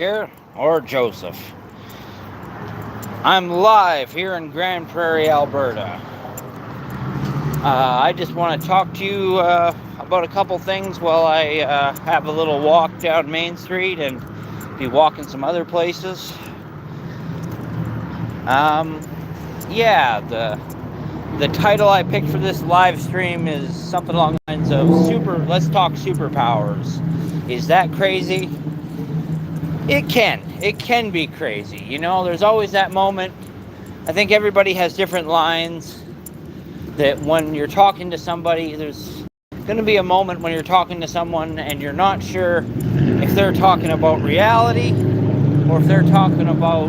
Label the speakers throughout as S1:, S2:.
S1: Here or Joseph. I'm live here in Grande Prairie, Alberta. I just want to talk to you about a couple things while I have a little walk down Main Street and be walking some other places. The title I picked for this live stream is something along the lines of let's talk superpowers. Is that crazy? It can be crazy. There's always that moment. I think everybody has different lines that when you're talking to somebody, there's going to be a moment when you're talking to someone and you're not sure if they're talking about reality or if they're talking about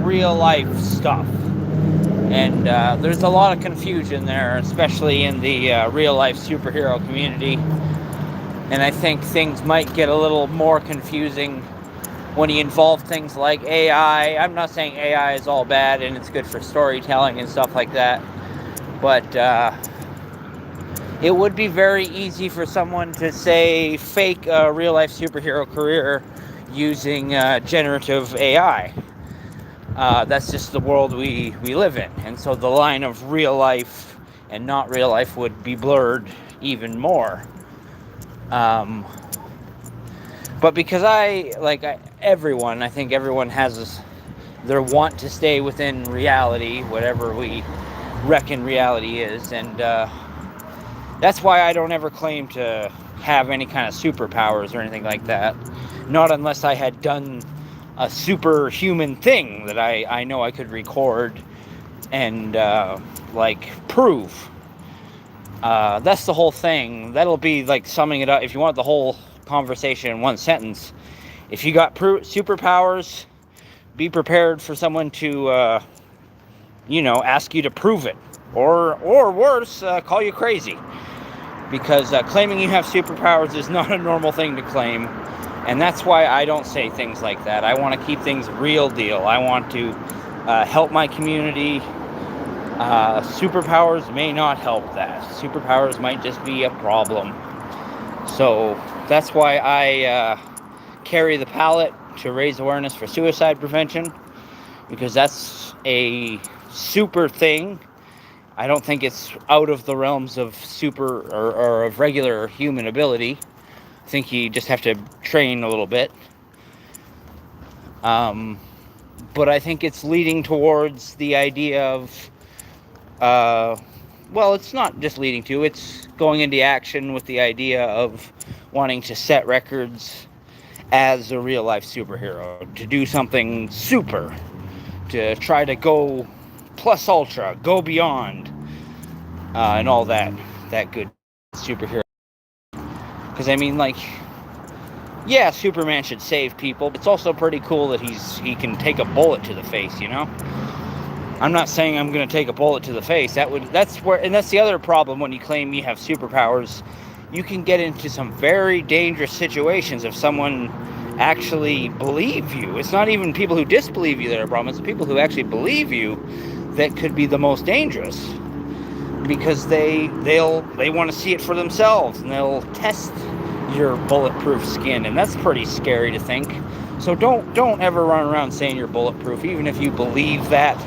S1: real life stuff. And there's a lot of confusion there, especially in the real life superhero community. And I think things might get a little more confusing when you involve things like AI. I'm not saying AI is all bad and it's good for storytelling and stuff like that, but it would be very easy for someone to say fake a real-life superhero career using generative AI. That's just the world we live in, and so the line of real life and not real life would be blurred even more. But because I think everyone has their want to stay within reality, whatever we reckon reality is, and that's why I don't ever claim to have any kind of superpowers or anything like that. Not unless I had done a superhuman thing that I know I could record and prove. That's the whole thing. That'll be like summing it up. If you want the whole conversation in one sentence, if you got superpowers, be prepared for someone to ask you to prove it, or worse, call you crazy, because claiming you have superpowers is not a normal thing to claim. And that's why I don't say things like that. I want to keep things real deal. I want to help my community. Superpowers may not help that. Superpowers might just be a problem. So that's why I carry the palette to raise awareness for suicide prevention, because that's a super thing. I don't think it's out of the realms of super or of regular human ability. I think you just have to train a little bit. But I think it's leading towards the idea of it's not just leading to, it's going into action with the idea of wanting to set records as a real-life superhero, to do something super, to try to go plus ultra, go beyond, and all that good superhero. Because, Superman should save people, but it's also pretty cool that he can take a bullet to the face, I'm not saying I'm going to take a bullet to the face. That's the other problem when you claim you have superpowers. You can get into some very dangerous situations if someone actually believes you. It's not even people who disbelieve you that are a problem. It's the people who actually believe you that could be the most dangerous, because they want to see it for themselves, and they'll test your bulletproof skin, and that's pretty scary to think. So don't ever run around saying you're bulletproof, even if you believe that.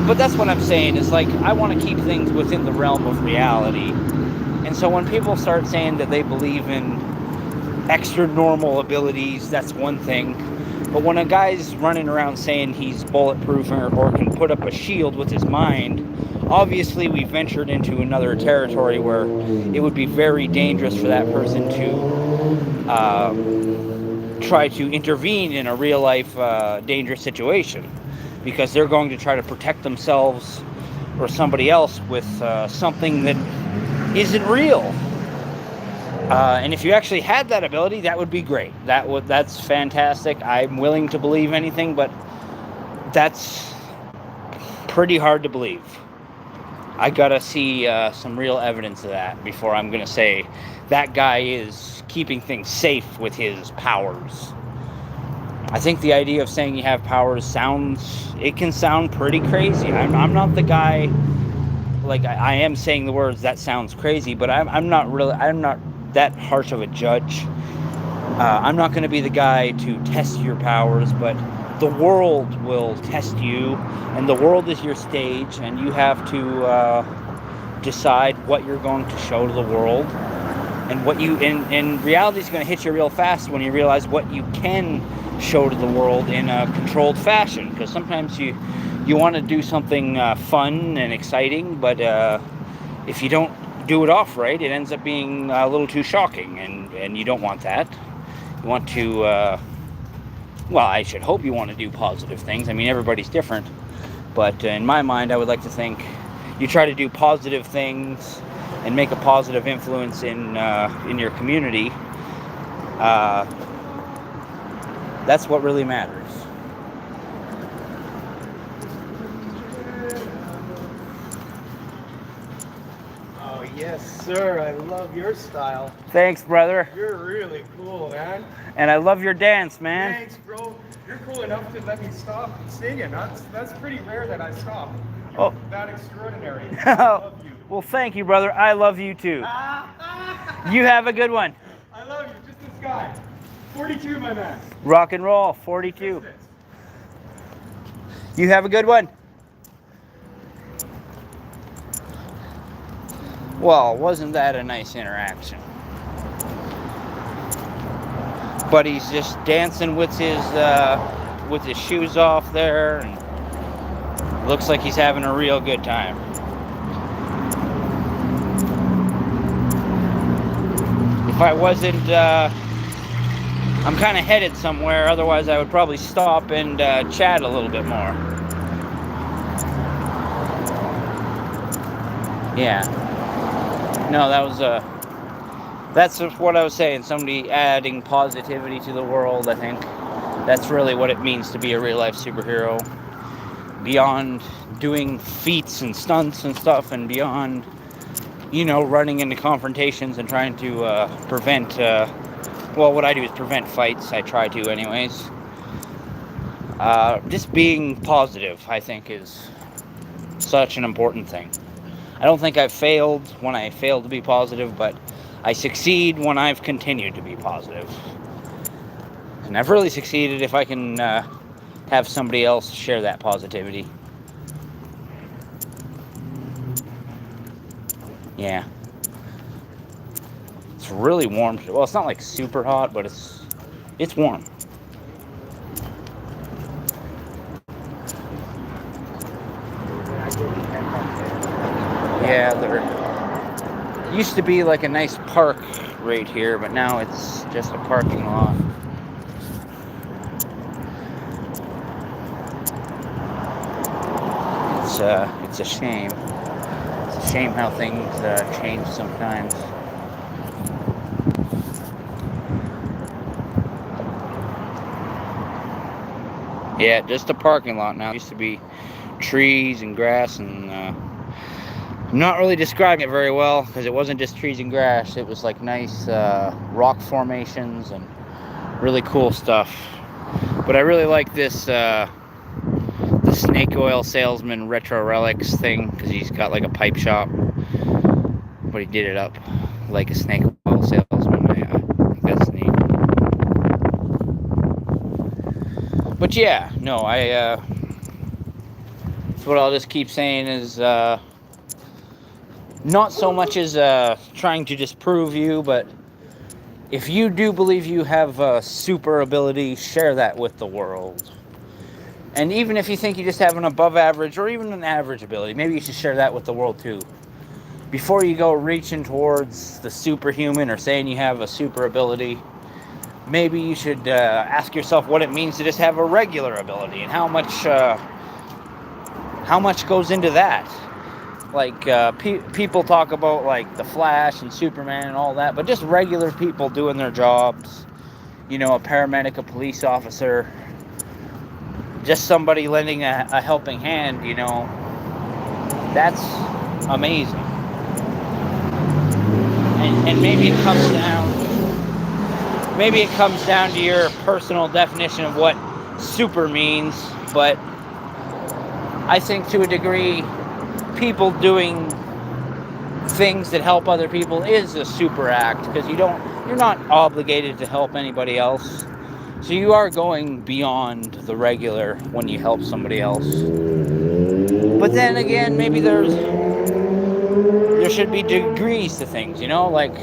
S1: But that's what I'm saying, is I want to keep things within the realm of reality. And so when people start saying that they believe in extra normal abilities, that's one thing. But when a guy's running around saying he's bulletproof or can put up a shield with his mind, obviously we've ventured into another territory where it would be very dangerous for that person to try to intervene in a real-life dangerous situation, because they're going to try to protect themselves or somebody else with something that isn't real. And if you actually had that ability, that would be great. That's fantastic. I'm willing to believe anything, but that's pretty hard to believe. I gotta see some real evidence of that before I'm gonna say that guy is keeping things safe with his powers. I think the idea of saying you have powers can sound pretty crazy. I'm not the guy, I am saying the words, that sounds crazy, but I'm not that harsh of a judge. I'm not going to be the guy to test your powers, but the world will test you, and the world is your stage, and you have to decide what you're going to show to the world, and what you and reality is going to hit you real fast when you realize what you can show to the world in a controlled fashion. Because sometimes you want to do something fun and exciting, but if you don't do it off right, it ends up being a little too shocking, and you don't want that. You want to, well, I should hope you want to do positive things. I mean, everybody's different, but in my mind, I would like to think you try to do positive things and make a positive influence in your community. That's what really matters.
S2: Oh, yes, sir. I love your style.
S1: Thanks, brother.
S2: You're really cool, man.
S1: And I love your dance, man.
S2: Thanks, bro. You're cool enough to let me stop singing. That's pretty rare that I stop. You're that extraordinary. I love you.
S1: Well, thank you, brother. I love you, too. You have a good one.
S2: I love you. Just this guy. 42, my man.
S1: Rock and roll, 42. You have a good one. Well, wasn't that a nice interaction? But he's just dancing with his shoes off there, and looks like he's having a real good time. If I wasn't, I'm kind of headed somewhere. Otherwise, I would probably stop and chat a little bit more. Yeah. No, that's just what I was saying. Somebody adding positivity to the world, I think. That's really what it means to be a real-life superhero. Beyond doing feats and stunts and stuff, and beyond, running into confrontations and trying to prevent, what I do is prevent fights. I try to anyways. Just being positive, I think, is such an important thing. I don't think I've failed when I failed to be positive, but I succeed when I've continued to be positive. And I've really succeeded if I can have somebody else share that positivity. Yeah. It's really warm. Well, it's not like super hot, but it's warm. Yeah, there used to be like a nice park right here, but now it's just a parking lot. It's a shame. It's a shame how things change sometimes. Yeah, just a parking lot now. It used to be trees and grass, and I'm not really describing it very well because it wasn't just trees and grass. It was like nice rock formations and really cool stuff. But I really like this the snake oil salesman retro relics thing, because he's got like a pipe shop, but he did it up like a snake oil salesman. I think that's neat. But yeah, no, that's what I'll just keep saying is not so much as trying to disprove you, but if you do believe you have a super ability, share that with the world. And even if you think you just have an above average or even an average ability, maybe you should share that with the world too. Before you go reaching towards the superhuman or saying you have a super ability, maybe you should ask yourself what it means to just have a regular ability, and how much goes into that. Like, people talk about, like, the Flash and Superman and all that, but just regular people doing their jobs. A paramedic, a police officer, just somebody lending a helping hand, that's amazing. And maybe it comes down to your personal definition of what super means, but I think to a degree, people doing things that help other people is a super act, because you're not obligated to help anybody else. So you are going beyond the regular when you help somebody else. But then again, maybe there should be degrees to things, like,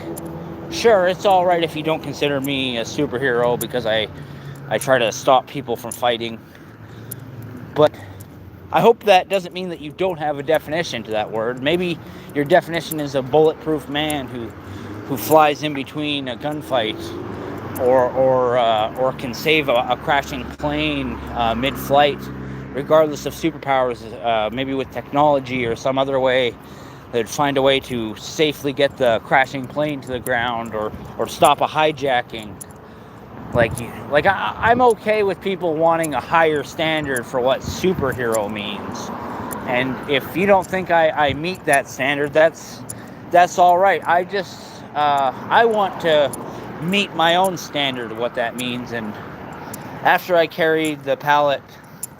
S1: sure, it's all right if you don't consider me a superhero because I try to stop people from fighting. But I hope that doesn't mean that you don't have a definition to that word. Maybe your definition is a bulletproof man who flies in between a gunfight, or can save a crashing plane mid-flight, regardless of superpowers. Maybe with technology or some other way, they'd find a way to safely get the crashing plane to the ground, or stop a hijacking. I'm okay with people wanting a higher standard for what superhero means. And if you don't think I meet that standard, that's all right. I want to meet my own standard of what that means. And after I carried the pallet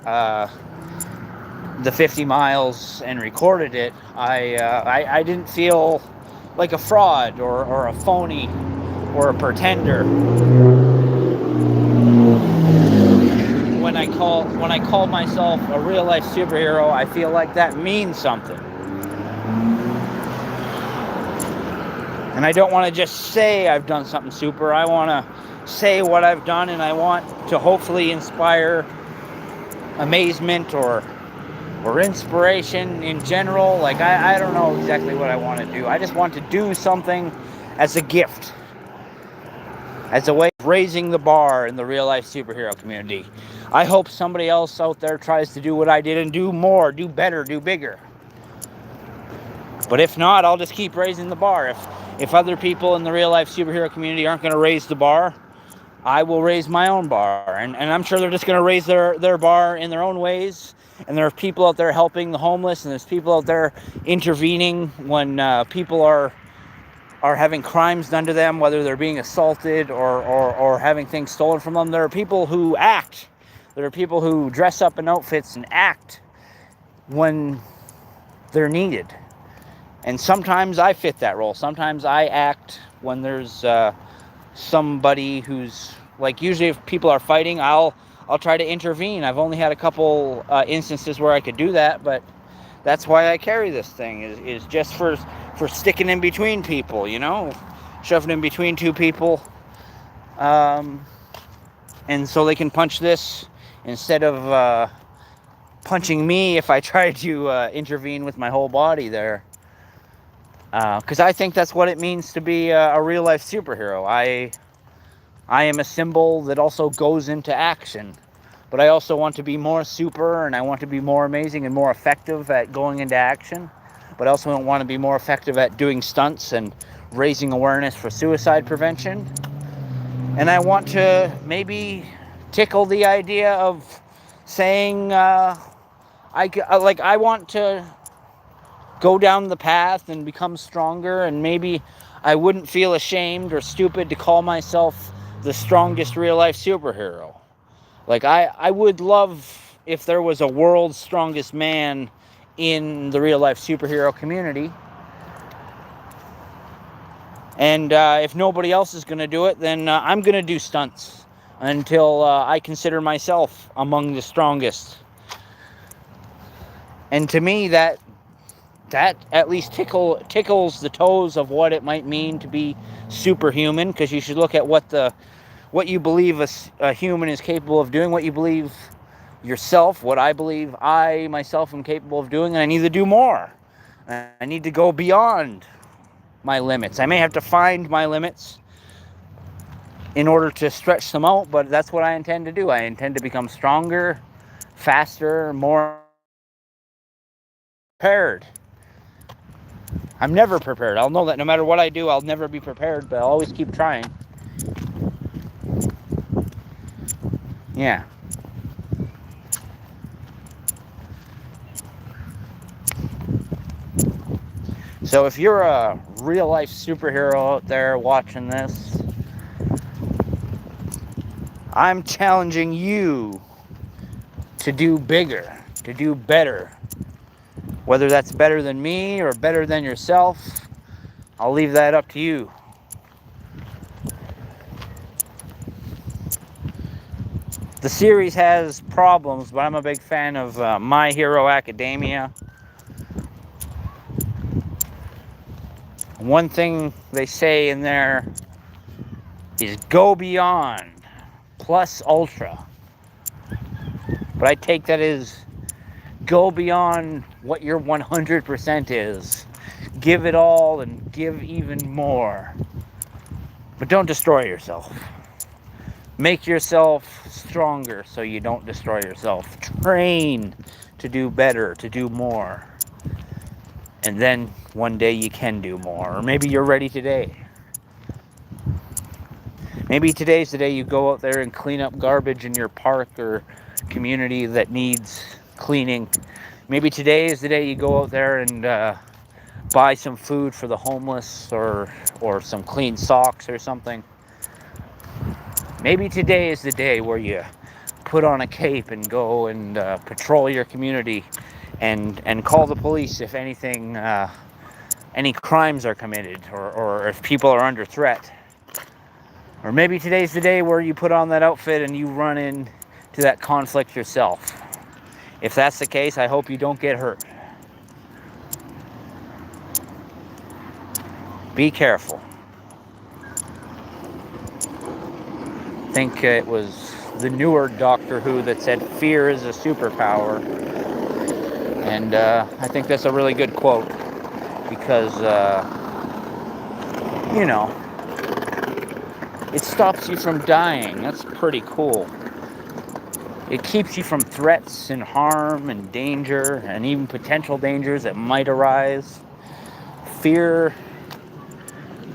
S1: the 50 miles and recorded it, I didn't feel like a fraud or a phony or a pretender. When I call myself a real life superhero, I feel like that means something. And I don't want to just say I've done something super. I want to say what I've done, and I want to hopefully inspire amazement or inspiration in general. Like, I don't know exactly what I want to do. I just want to do something as a gift, as a way of raising the bar in the real life superhero community. I hope somebody else out there tries to do what I did and do more, do better, do bigger. But if not, I'll just keep raising the bar. If other people in the real life superhero community aren't going to raise the bar, I will raise my own bar. And I'm sure they're just going to raise their bar in their own ways. And there are people out there helping the homeless, and there's people out there intervening when people are having crimes done to them, whether they're being assaulted or having things stolen from them. There are people who act. There are people who dress up in outfits and act when they're needed. And sometimes I fit that role. Sometimes I act when there's somebody who's, like, usually if people are fighting, I'll try to intervene. I've only had a couple instances where I could do that, but that's why I carry this thing, is just for sticking in between people, shoving in between two people, and so they can punch this instead of punching me if I try to intervene with my whole body there. Because I think that's what it means to be a real life superhero. I am a symbol that also goes into action. But I also want to be more super, and I want to be more amazing and more effective at going into action. But I also want to be more effective at doing stunts and raising awareness for suicide prevention. And I want to maybe tickle the idea of saying, I want to go down the path and become stronger, and maybe I wouldn't feel ashamed or stupid to call myself the strongest real life superhero. Like, I would love if there was a world's strongest man in the real life superhero community. And if nobody else is going to do it, then I'm going to do stunts until I consider myself among the strongest. And to me, that at least tickles the toes of what it might mean to be superhuman, because you should look at what you believe a human is capable of doing, what you believe yourself, what I believe I myself am capable of doing, and I need to do more. I need to go beyond my limits. I may have to find my limits in order to stretch them out, but that's what I intend to do. I intend to become stronger, faster, more prepared. I'm never prepared. I'll know that no matter what I do, I'll never be prepared, but I'll always keep trying. Yeah. So if you're a real life superhero out there watching this, I'm challenging you to do bigger, to do better. Whether that's better than me or better than yourself, I'll leave that up to you. The series has problems, but I'm a big fan of My Hero Academia. One thing they say in there is go beyond, plus ultra. But I take that as go beyond what your 100% is. Give it all and give even more. But don't destroy yourself. Make yourself stronger so you don't destroy yourself. Train to do better, to do more. And then one day you can do more. Or maybe you're ready today. Maybe today's the day you go out there and clean up garbage in your park or community that needs cleaning. Maybe today is the day you go out there and buy some food for the homeless or some clean socks or something. Maybe today is the day where you put on a cape and go and patrol your community and call the police if anything, any crimes are committed or if people are under threat. Or maybe today's the day where you put on that outfit and you run into that conflict yourself. If that's the case, I hope you don't get hurt. Be careful. I think it was the newer Doctor Who that said fear is a superpower. And I think that's a really good quote because, you know, it stops you from dying. That's pretty cool. It keeps you from threats and harm and danger and even potential dangers that might arise. Fear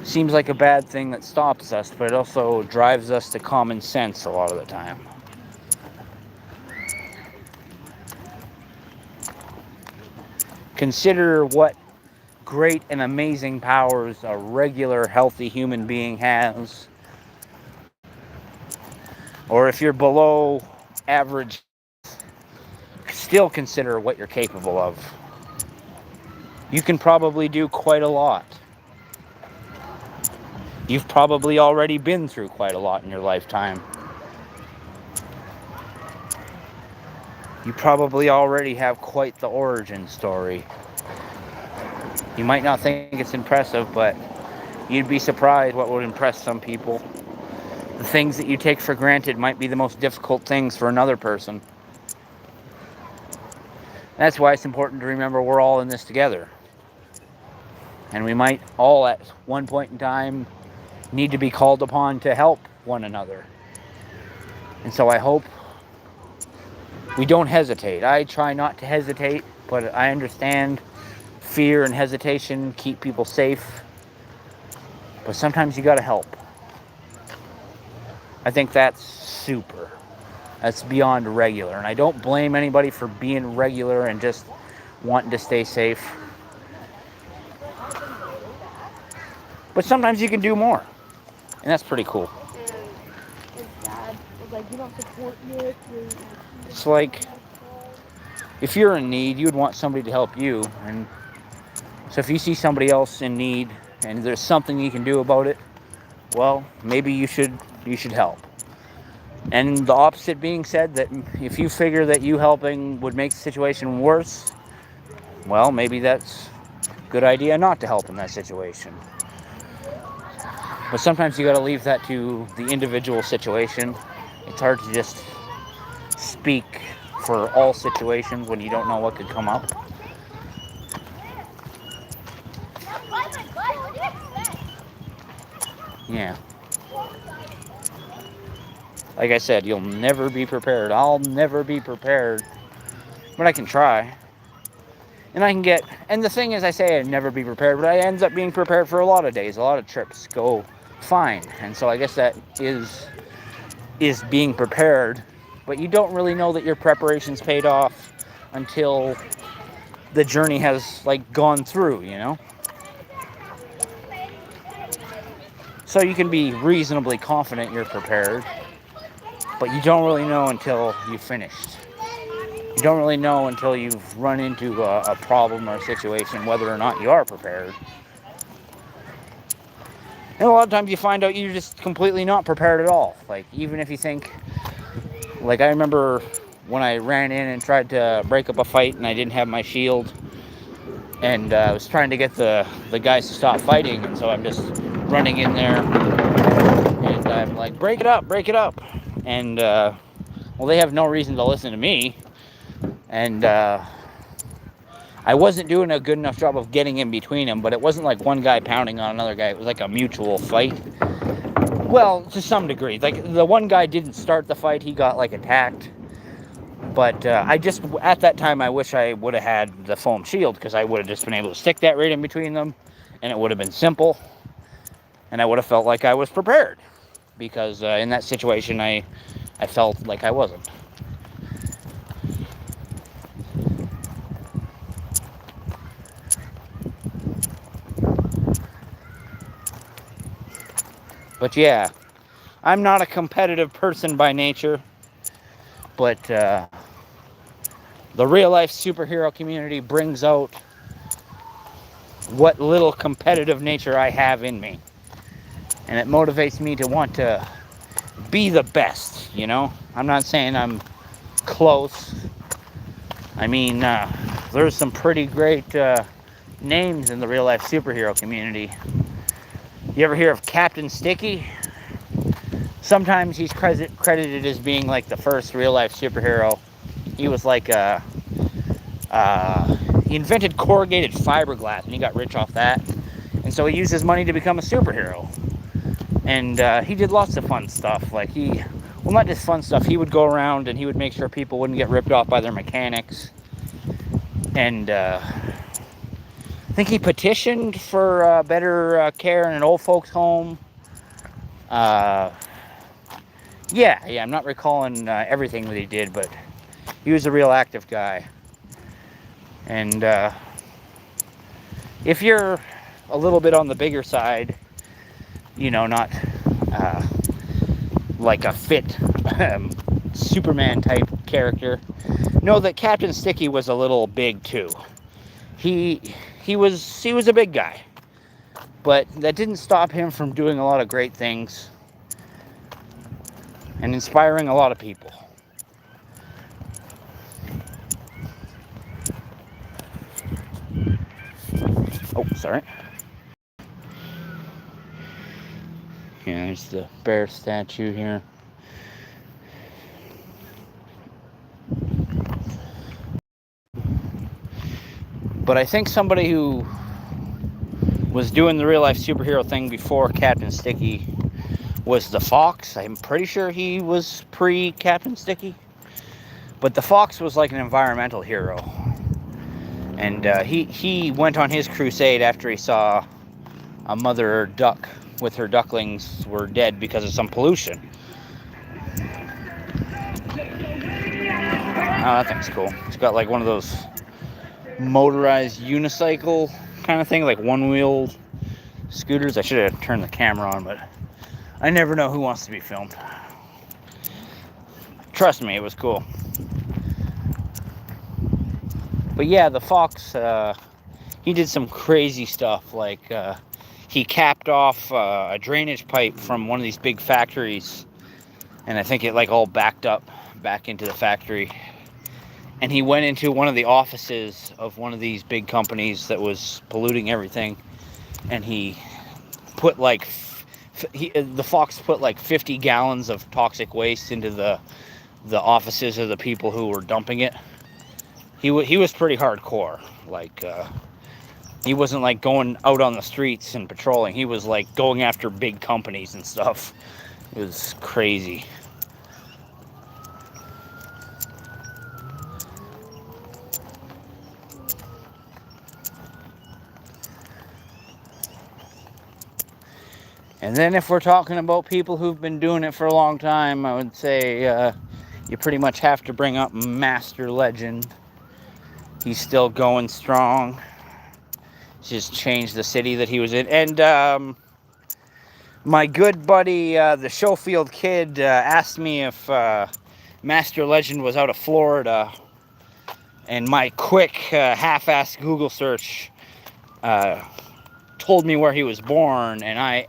S1: seems like a bad thing that stops us, but it also drives us to common sense a lot of the time. Consider what great and amazing powers a regular, healthy human being has. Or if you're below average, still consider what you're capable of. You can probably do quite a lot. You've probably already been through quite a lot in your lifetime. You probably already have quite the origin story. You might not think it's impressive, but you'd be surprised what would impress some people. The things that you take for granted might be the most difficult things for another person. That's why it's important to remember we're all in this together. And we might all at one point in time need to be called upon to help one another. And so I hope we don't hesitate. I try not to hesitate, but I understand fear and hesitation keep people safe. But sometimes you gotta help. I think that's super. That's beyond regular. And I don't blame anybody for being regular and just wanting to stay safe. But sometimes you can do more. And that's pretty cool.
S3: And his dad was like, you don't support me.
S1: It's like, if you're in need, you would want somebody to help you. And so if you see somebody else in need and there's something you can do about it, well, maybe you should help. And the opposite being said, that if you figure that you helping would make the situation worse, well, maybe that's a good idea not to help in that situation. But sometimes you got to leave that to the individual situation. It's hard to just speak for all situations when you don't know what could come up. Yeah. Like I said, you'll never be prepared. I'll never be prepared. But I can try. And I can get... And the thing is, I say I'd never be prepared, but I end up being prepared for a lot of days. A lot of trips go fine. And so I guess that is being prepared. But you don't really know that your preparation's paid off until the journey has, like, gone through, you know? So you can be reasonably confident you're prepared. But you don't really know until you've finished. You don't really know until you've run into a problem or a situation whether or not you are prepared. And a lot of times you find out you're just completely not prepared at all. Like, even if you think, like, I remember when I ran in and tried to break up a fight and I didn't have my shield, and I was trying to get the guys to stop fighting, and so I'm just running in there, and I'm like, break it up, and, well, they have no reason to listen to me, and, I wasn't doing a good enough job of getting in between them, but it wasn't like one guy pounding on another guy. It was like a mutual fight. Well, to some degree. Like, the one guy didn't start the fight. He got, like, attacked. But I just, at that time, I wish I would have had the foam shield, because I would have just been able to stick that right in between them, and it would have been simple, and I would have felt like I was prepared. Because in that situation, I felt like I wasn't. But yeah, I'm not a competitive person by nature, but the real-life superhero community brings out what little competitive nature I have in me. And it motivates me to want to be the best, you know? I'm not saying I'm close. I mean, there's some pretty great names in the real-life superhero community. You ever hear of Captain Sticky? Sometimes he's credited as being like the first real-life superhero. He was like he invented corrugated fiberglass, and he got rich off that. And so he used his money to become a superhero. And he did lots of fun stuff. Like, well, not just fun stuff. He would go around and he would make sure people wouldn't get ripped off by their mechanics. And I think he petitioned for better care in an old folks' home. Yeah, I'm not recalling everything that he did, but he was a real active guy. And if you're a little bit on the bigger side, you know, not like a fit Superman type character, know that Captain Sticky was a little big too. He was a big guy, but that didn't stop him from doing a lot of great things and inspiring a lot of people. Oh, sorry. Yeah, there's the bear statue here. But I think somebody who was doing the real-life superhero thing before Captain Sticky was the Fox. I'm pretty sure he was pre-Captain Sticky. But the Fox was like an environmental hero. And he went on his crusade after he saw a mother duck with her ducklings were dead because of some pollution. Oh, that thing's cool. It's got like one of those motorized unicycle kind of thing, like one-wheeled scooters. I should have turned the camera on, but I never know who wants to be filmed. Trust me, it was cool. But yeah, the Fox, he did some crazy stuff. Like, he capped off a drainage pipe from one of these big factories, and I think it like all backed up back into the factory. And he went into one of the offices of one of these big companies that was polluting everything, and he put like the Fox put like 50 gallons of toxic waste into the offices of the people who were dumping it. He was pretty hardcore. Like, he wasn't like going out on the streets and patrolling. He was like going after big companies and stuff. It was crazy. And then if we're talking about people who've been doing it for a long time, I would say you pretty much have to bring up Master Legend. He's still going strong. Just changed the city that he was in. And my good buddy, the Schofield Kid, asked me if Master Legend was out of Florida. And my quick half-assed Google search told me where he was born. And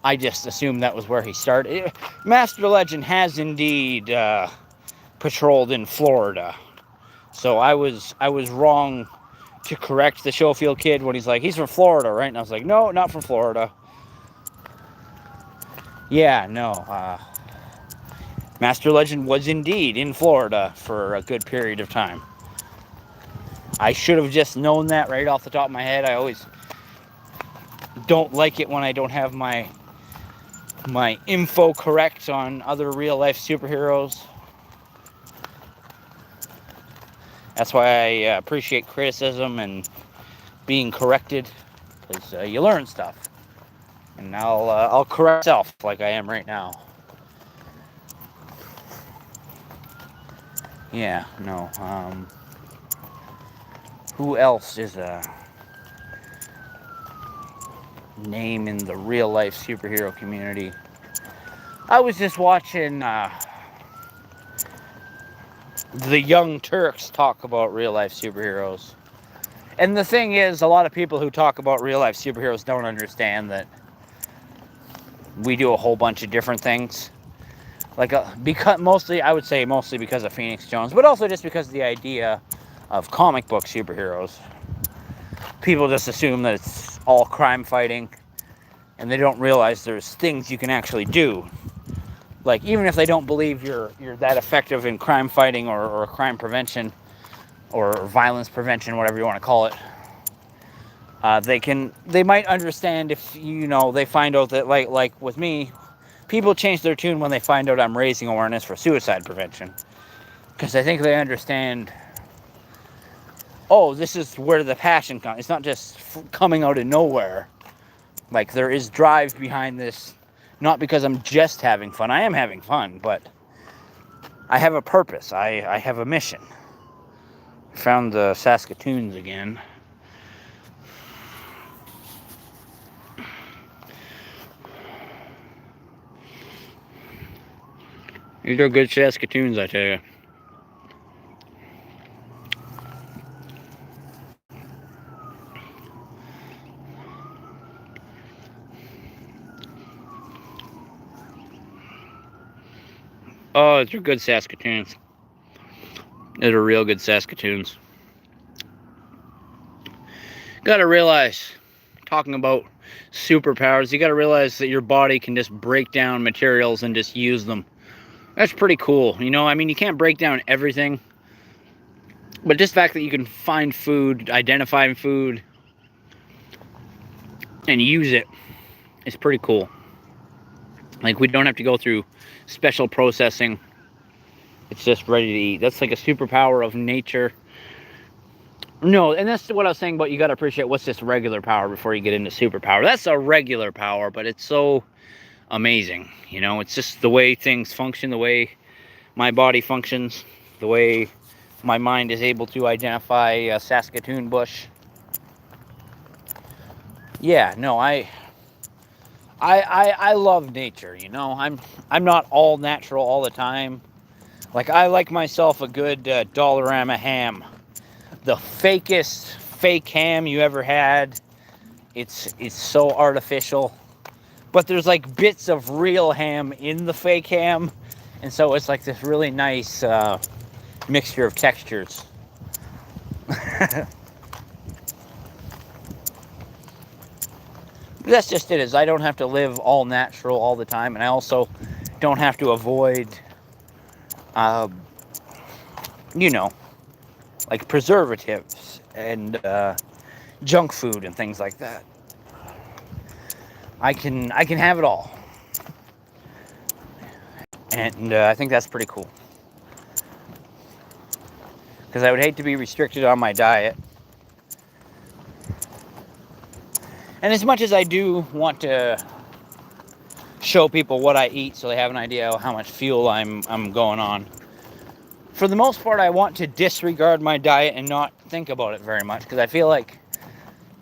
S1: I just assumed that was where he started. Master Legend has indeed patrolled in Florida. So I was wrong to correct the Schofield kid when he's like, he's from Florida, right? And I was like, no, not from Florida. Yeah, no. Master Legend was indeed in Florida for a good period of time. I should have just known that right off the top of my head. I always don't like it when I don't have my info correct on other real-life superheroes. That's why I appreciate criticism and being corrected, because you learn stuff. And I'll correct myself like I am right now. Yeah, no. Who else is a name in the real-life superhero community? I was just watching the Young Turks talk about real-life superheroes. And the thing is, a lot of people who talk about real-life superheroes don't understand that we do a whole bunch of different things. Like, because I would say mostly because of Phoenix Jones, but also just because of the idea of comic book superheroes. People just assume that it's all crime fighting, and they don't realize there's things you can actually do. Like, even if they don't believe you're that effective in crime fighting or crime prevention or violence prevention, whatever you want to call it, they might understand if, they find out that, like with me, people change their tune when they find out I'm raising awareness for suicide prevention. Because I think they understand, oh, this is where the passion comes. It's not just coming out of nowhere. Like, there is drive behind this, not because I'm just having fun. I am having fun, but I have a purpose. I have a mission. I found the Saskatoons again. These are good Saskatoons, I tell you. Oh, they're good Saskatoons. They're real good Saskatoons. Gotta realize, talking about superpowers, you gotta realize that your body can just break down materials and just use them. That's pretty cool. I mean, you can't break down everything, but just the fact that you can find food, identify food, and use it is pretty cool. Like, we don't have to go through special processing. It's just ready to eat. That's like a superpower of nature. No, and that's what I was saying about, you got to appreciate what's just regular power before you get into superpower. That's a regular power, but it's so amazing. It's just the way things function, the way my body functions, the way my mind is able to identify a Saskatoon bush. Yeah, no, I love nature. I'm not all natural all the time. Like, I like myself a good Dollarama ham. The fakest fake ham you ever had. It's so artificial. But there's like bits of real ham in the fake ham. And so it's like this really nice mixture of textures. That's just it, is I don't have to live all natural all the time. And I also don't have to avoid, like preservatives and junk food and things like that. I can have it all. And I think that's pretty cool. Because I would hate to be restricted on my diet. And as much as I do want to show people what I eat so they have an idea of how much fuel I'm going on, for the most part, I want to disregard my diet and not think about it very much. Because I feel like,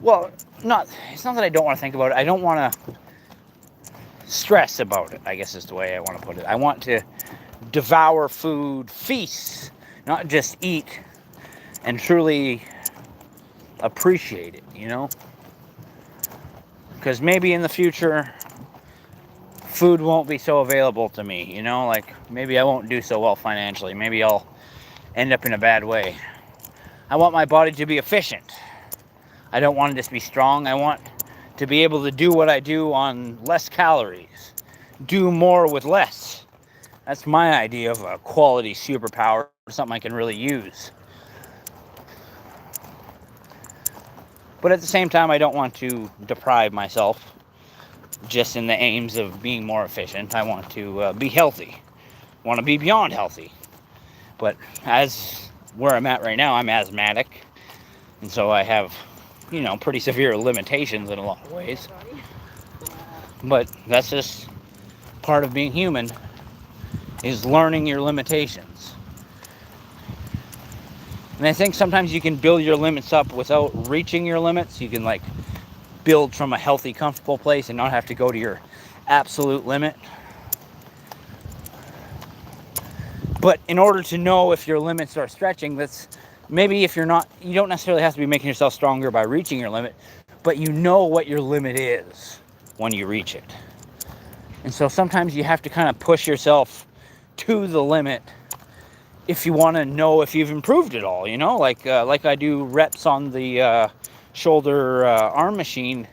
S1: it's not that I don't want to think about it. I don't want to stress about it, I guess is the way I want to put it. I want to devour food, feast, not just eat, and truly appreciate it, Because maybe in the future, food won't be so available to me, you know, like maybe I won't do so well financially. Maybe I'll end up in a bad way. I want my body to be efficient. I don't want it to be strong. I want to be able to do what I do on less calories, do more with less. That's my idea of a quality superpower, something I can really use. But at the same time, I don't want to deprive myself just in the aims of being more efficient. I want to be healthy. I want to be beyond healthy. But as where I'm at right now, I'm asthmatic. And so I have, you know, pretty severe limitations in a lot of ways. But that's just part of being human, is learning your limitations. And I think sometimes you can build your limits up without reaching your limits. You can like build from a healthy, comfortable place and not have to go to your absolute limit. But in order to know if your limits are stretching, that's maybe if you're not, you don't necessarily have to be making yourself stronger by reaching your limit, but you know what your limit is when you reach it. And so sometimes you have to kind of push yourself to the limit if you want to know if you've improved at all, you know, like I do reps on the shoulder arm machine.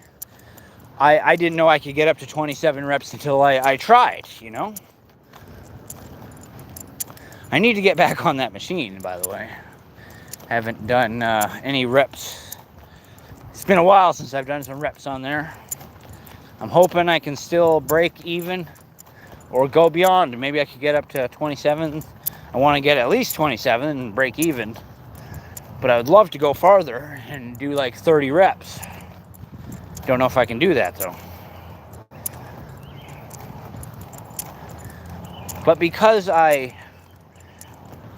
S1: I didn't know I could get up to 27 reps until I tried, you know. I need to get back on that machine, by the way. Haven't done any reps. It's been a while since I've done some reps on there. I'm hoping I can still break even or go beyond. Maybe I could get up to 27. I want to get at least 27 and break even. But I would love to go farther and do like 30 reps. Don't know if I can do that though. But because I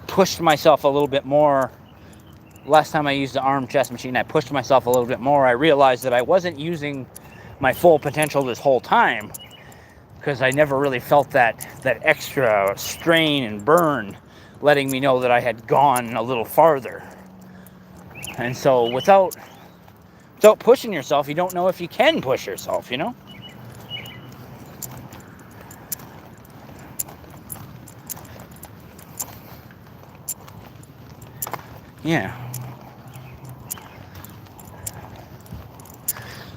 S1: pushed myself a little bit more, last time I used the arm chest machine, I pushed myself a little bit more. I realized that I wasn't using my full potential this whole time because I never really felt that extra strain and burn letting me know that I had gone a little farther. And so without pushing yourself, you don't know if you can push yourself, you know? Yeah.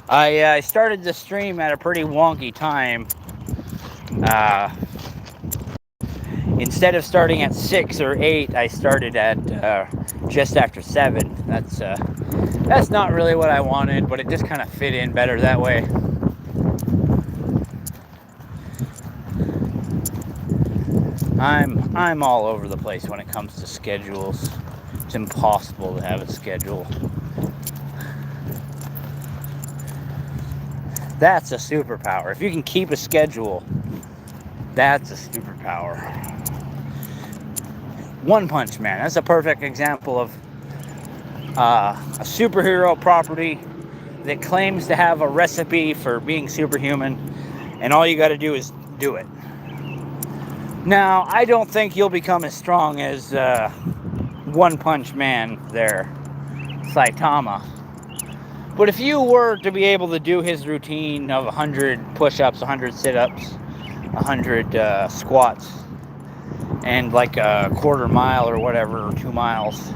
S1: I started the stream at a pretty wonky time. Instead of starting at 6 or 8, I started at just after 7. That's not really what I wanted, but it just kind of fit in better that way. I'm all over the place when it comes to schedules. It's impossible to have a schedule. That's a superpower. If you can keep a schedule, that's a superpower. One Punch Man, that's a perfect example of a superhero property that claims to have a recipe for being superhuman, and all you got to do is do it. Now, I don't think you'll become as strong as One Punch Man there, Saitama. But if you were to be able to do his routine of 100 push-ups, 100 sit-ups, 100 squats, and like a quarter mile or whatever, or 2 miles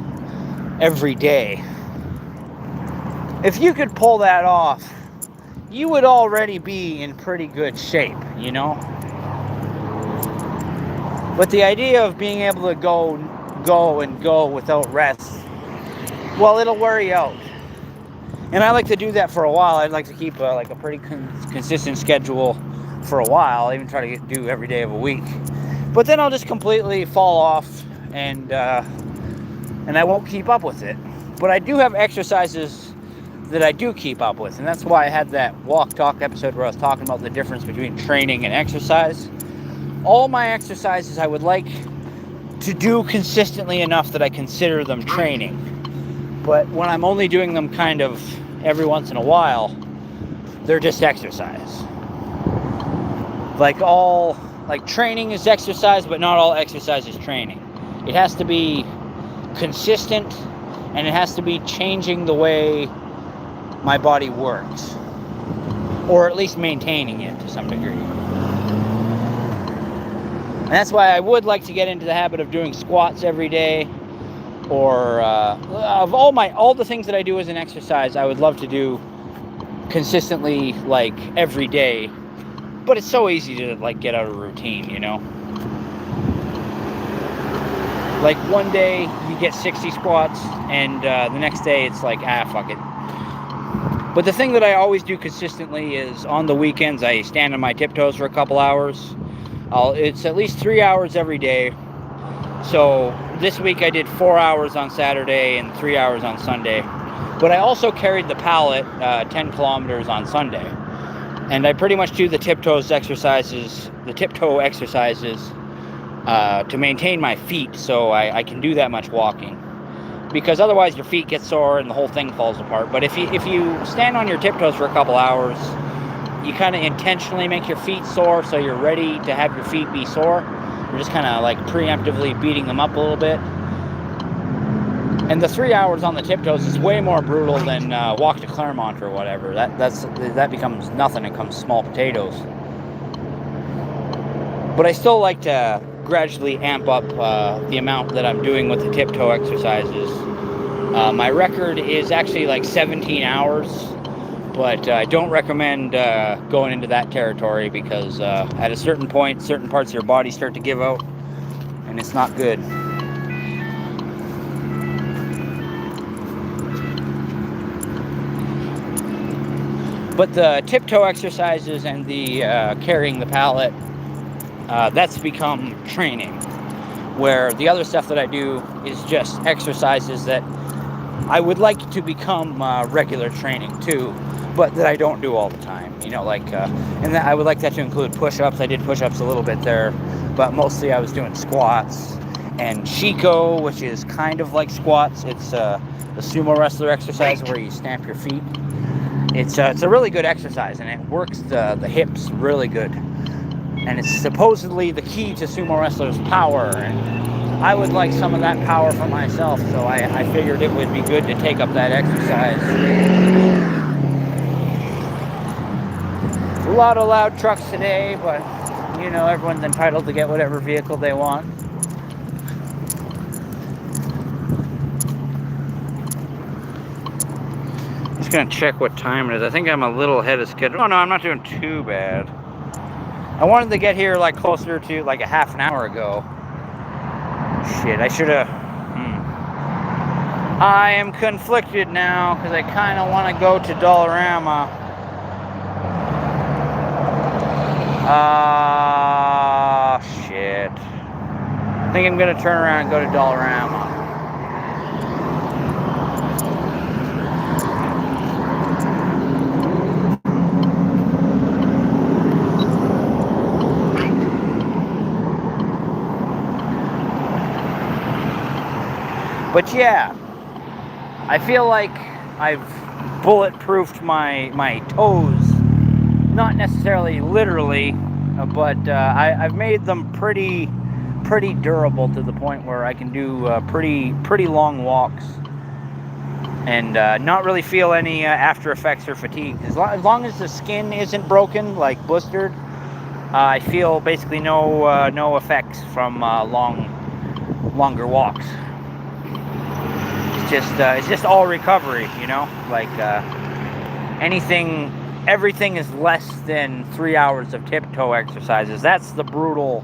S1: every day, if you could pull that off, you would already be in pretty good shape, you know? But the idea of being able to go without rest, well, it'll wear you out. And I like to do that for a while. I'd like to keep like a pretty consistent schedule for a while. I even try to do every day of a week. But then I'll just completely fall off and I won't keep up with it. But I do have exercises that I do keep up with. And that's why I had that walk talk episode where I was talking about the difference between training and exercise. All my exercises I would like to do consistently enough that I consider them training. But when I'm only doing them kind of every once in a while, they're just exercise. Like training is exercise, but not all exercise is training. It has to be consistent, and it has to be changing the way my body works, or at least maintaining it to some degree. And that's why I would like to get into the habit of doing squats every day, or of all the things that I do as an exercise, I would love to do consistently, like every day. But it's so easy to like get out of routine, you know. Like one day you get 60 squats, and the next day it's like, fuck it. But the thing that I always do consistently is on the weekends I stand on my tiptoes for a couple hours. It's at least 3 hours every day. So this week I did 4 hours on Saturday and 3 hours on Sunday. But I also carried the pallet 10 kilometers on Sunday. And I pretty much do the tiptoe exercises to maintain my feet, so I can do that much walking. Because otherwise your feet get sore and the whole thing falls apart. But if you stand on your tiptoes for a couple hours, you kind of intentionally make your feet sore, so you're ready to have your feet be sore. You're just kind of like preemptively beating them up a little bit. And the 3 hours on the tiptoes is way more brutal than walk to Claremont or whatever. That becomes nothing. It becomes small potatoes. But I still like to gradually amp up the amount that I'm doing with the tiptoe exercises. My record is actually like 17 hours, but I don't recommend going into that territory because at a certain point, certain parts of your body start to give out, and it's not good. But the tiptoe exercises and the carrying the pallet, that's become training, where the other stuff that I do is just exercises that I would like to become regular training too, but that I don't do all the time, you know, like, and that I would like that to include push-ups. I did push-ups a little bit there, but mostly I was doing squats and Chico, which is kind of like squats. It's a sumo wrestler exercise where you stamp your feet. It's a really good exercise, and it works the hips really good. And it's supposedly the key to sumo wrestlers' power, and I would like some of that power for myself, so I figured it would be good to take up that exercise. A lot of loud trucks today, but, you know, everyone's entitled to get whatever vehicle they want. Just gonna check what time it is. I think I'm a little ahead of schedule. Oh no, I'm not doing too bad. I wanted to get here like closer to like a half an hour ago. Shit, I should have. I am conflicted now because I kind of want to go to Dollarama. Shit. I think I'm gonna turn around and go to Dollarama. But yeah, I feel like I've bulletproofed my toes, not necessarily literally, but I've made them pretty durable to the point where I can do pretty long walks and not really feel any after effects or fatigue. As long as the skin isn't broken, like blistered, I feel basically no effects from longer walks. It's just all recovery, you know, like everything is less than 3 hours of tiptoe exercises. That's the brutal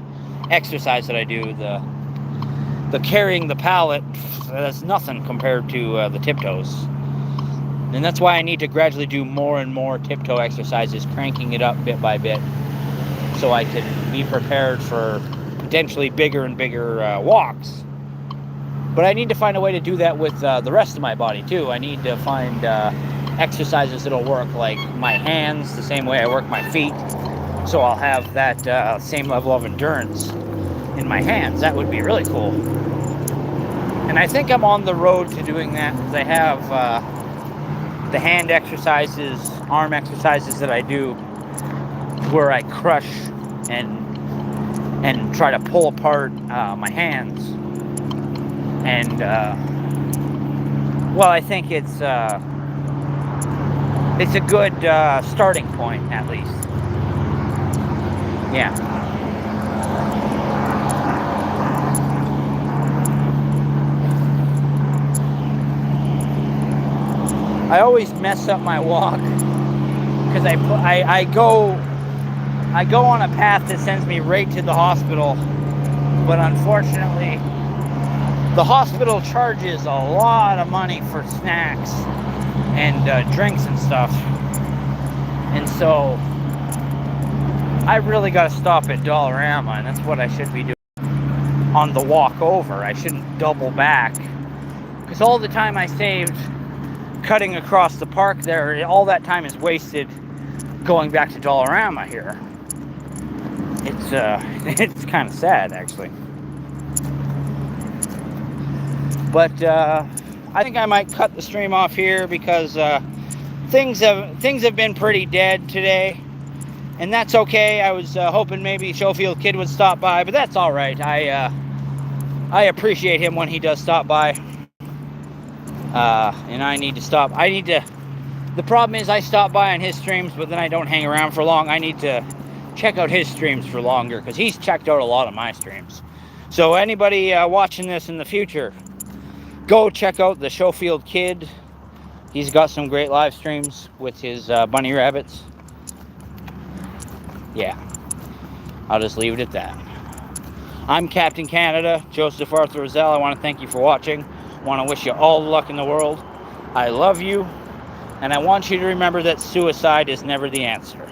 S1: exercise that I do. The carrying the pallet, that's nothing compared to the tiptoes. And that's why I need to gradually do more and more tiptoe exercises, cranking it up bit by bit, so I can be prepared for potentially bigger and bigger walks. But I need to find a way to do that with the rest of my body too. I need to find exercises that'll work like my hands the same way I work my feet. So I'll have that same level of endurance in my hands. That would be really cool. And I think I'm on the road to doing that because I have the hand exercises, arm exercises that I do where I crush and try to pull apart my hands. And, well, I think it's a good starting point, at least. Yeah. I always mess up my walk because I go on a path that sends me right to the hospital, but unfortunately the hospital charges a lot of money for snacks and drinks and stuff, and so I really got to stop at Dollarama, and that's what I should be doing on the walk over. I shouldn't double back, because all the time I saved cutting across the park there, all that time is wasted going back to Dollarama here. It's kind of sad, actually. But I think I might cut the stream off here because things have been pretty dead today, and that's okay. I was hoping maybe Schofield Kid would stop by, but that's all right. I appreciate him when he does stop by, and I need to stop. The problem is I stop by on his streams, but then I don't hang around for long. I need to check out his streams for longer, because he's checked out a lot of my streams. So anybody watching this in the future, go check out the Schofield Kid. He's got some great live streams with his bunny rabbits. Yeah, I'll just leave it at that. I'm Captain Canada, Joseph Arthur Roszell. I want to thank you for watching. I want to wish you all the luck in the world. I love you, and I want you to remember that suicide is never the answer.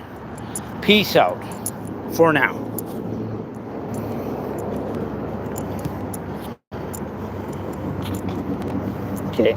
S1: Peace out for now. Okay.